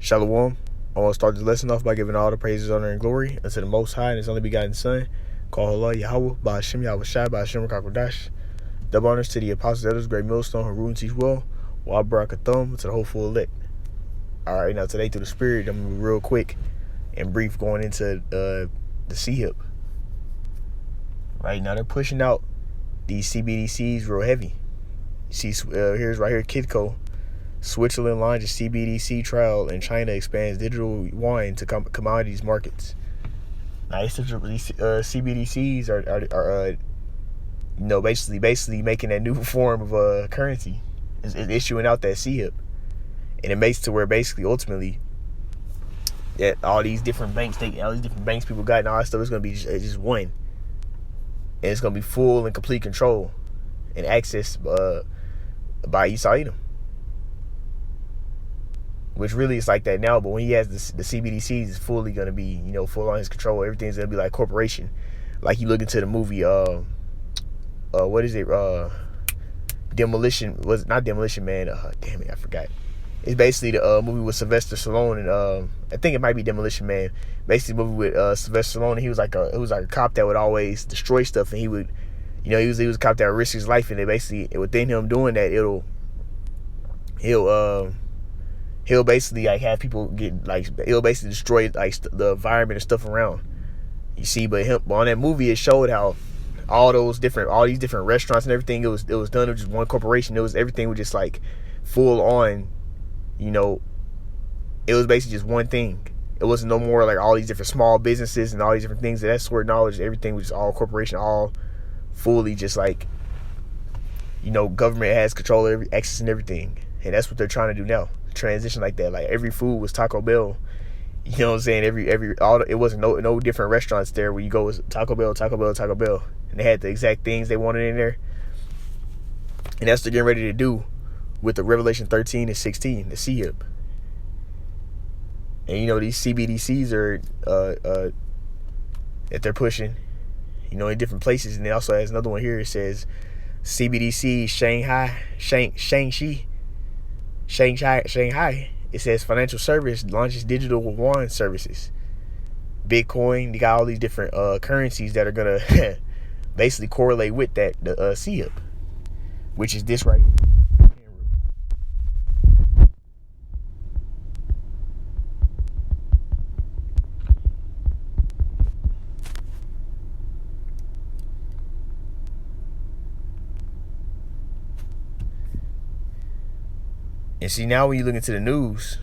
Shalom. I want to start this lesson off by giving all the praises, honor, and glory unto the Most High and His only begotten Son, called Allah Yahweh, Ba'ashem Yahweh Shai, Ba'ashem Rakakwadash. Double honors to the apostles, elders, great millstone, who rule and teach well, Wa Barakathum, to the hopeful elect. Alright, now today through the Spirit, I'm going to be real quick and brief going into the CHIP. Right now, they're pushing out these CBDCs real heavy. You see, here's right here, Kitco. Switzerland launches CBDC trial and China expands digital yuan to commodities markets. Now, these CBDCs are basically making that new form of currency. Is issuing out that CHIP, and it makes to where basically ultimately that all these different banks people got and all that stuff is going to be just one, and it's going to be full and complete control and access by Isa Edom. Which really is like that now, but when he has the CBDCs, it's fully going to be, full on his control. Everything's going to be like corporation. Like you look into the movie, what is it? Demolition, was not Demolition Man. Damn it, I forgot. It's basically the movie with Sylvester Stallone, and I think it might be Demolition Man. Basically, the movie with Sylvester Stallone, and he was like a cop that would always destroy stuff, and he would, he was a cop that would risk his life, and it basically within him doing that, he'll basically like have people get like he'll basically destroy like the environment and stuff around. You see, but on that movie it showed how all these different restaurants and everything it was done with just one corporation. Everything was just like full on, it was basically just one thing. It wasn't no more like all these different small businesses and all these different things. That sort of knowledge, everything was just all corporation, all fully just like, government has control of every access and everything. And that's what they're trying to do now. Transition like that. Like every food was Taco Bell. You know what I'm saying? It wasn't no different restaurants there where you go was Taco Bell, and they had the exact things they wanted in there. And that's what they're getting ready to do with the Revelation 13 and 16, the CHIP. And these CBDCs are that they're pushing, in different places. And it also has another one here. It says CBDC Shanghai. It says financial service launches digital yuan services. Bitcoin. They got all these different currencies that are gonna basically correlate with that the CHIP, which is this right here. And see, now when you look into the news,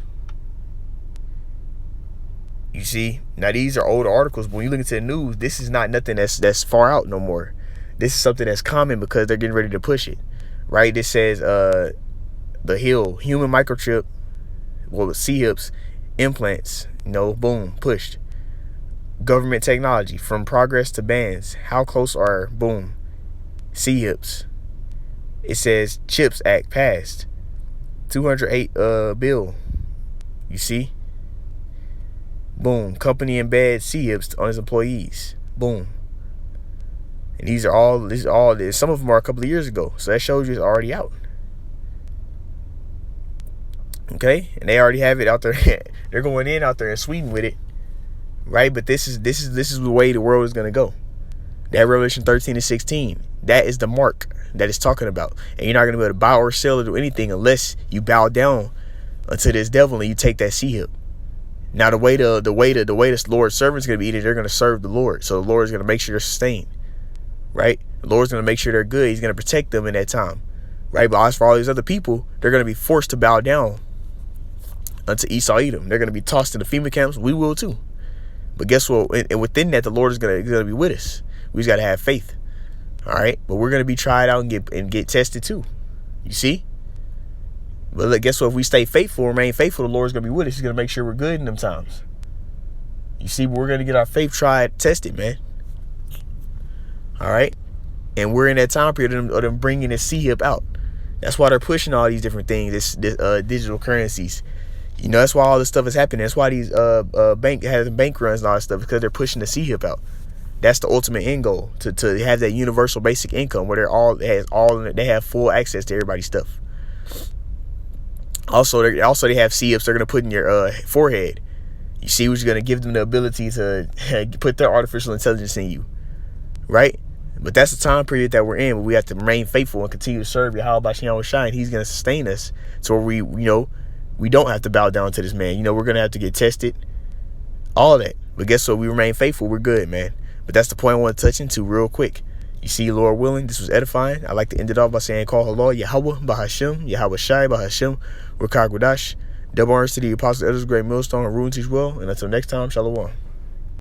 you see, now these are older articles, but when you look into the news, this is not nothing that's far out no more. This is something that's common because they're getting ready to push it, right? This says the Hill human microchip, CHIPs, implants, boom, pushed. Government technology from progress to bans. How close are, boom, CHIPs. It says CHIPS Act passed. 208 bill. You see? Boom. Company embeds CHIPs on its employees. Boom. And these are all some of them are a couple of years ago. So that shows you it's already out. Okay? And they already have it out there. They're going in out there in Sweden with it. Right? But this is the way the world is gonna go. That Revelation 13 and 16, that is the mark that it's talking about. And you're not going to be able to buy or sell or do anything unless you bow down unto this devil and you take that CHIP. Now the way the Lord's servant's going to be eating, they're going to serve the Lord. So the Lord is going to make sure they're sustained. Right? The Lord's going to make sure they're good. He's going to protect them in that time. Right? But as for all these other people, they're going to be forced to bow down unto Isa Edom. They're going to be tossed into FEMA camps. We will too. But guess what? And within that, the Lord is going to be with us. We just got to have faith. All right, but we're gonna be tried out and get tested too. You see, but look, guess what? If we stay faithful, remain faithful, the Lord's gonna be with us. He's gonna make sure we're good in them times. You see, we're gonna get our faith tried, tested, man. All right, and we're in that time period of them bringing the CHIP out. That's why they're pushing all these different things, this digital currencies. That's why all this stuff is happening. That's why these bank runs and all that stuff, because they're pushing the CHIP out. That's the ultimate end goal, to have that universal basic income where they have full access to everybody's stuff. Also, they have see-ups they're going to put in your forehead. You see who's going to give them the ability to put their artificial intelligence in you, right? But that's the time period that we're in, but we have to remain faithful and continue to serve Yahweh Shem Shai, and he's going to sustain us to where we don't have to bow down to this man. We're going to have to get tested, all that. But guess what? We remain faithful. We're good, man. But that's the point I want to touch into real quick. You see, Lord willing, this was edifying. I like to end it off by saying, call Allah, Yahweh, Bahashem, Yahweh Shai, Bahashem, Rakag Wadash. Double honors to the apostles, elders, great millstone, and ruin teach well. And until next time, Shalom.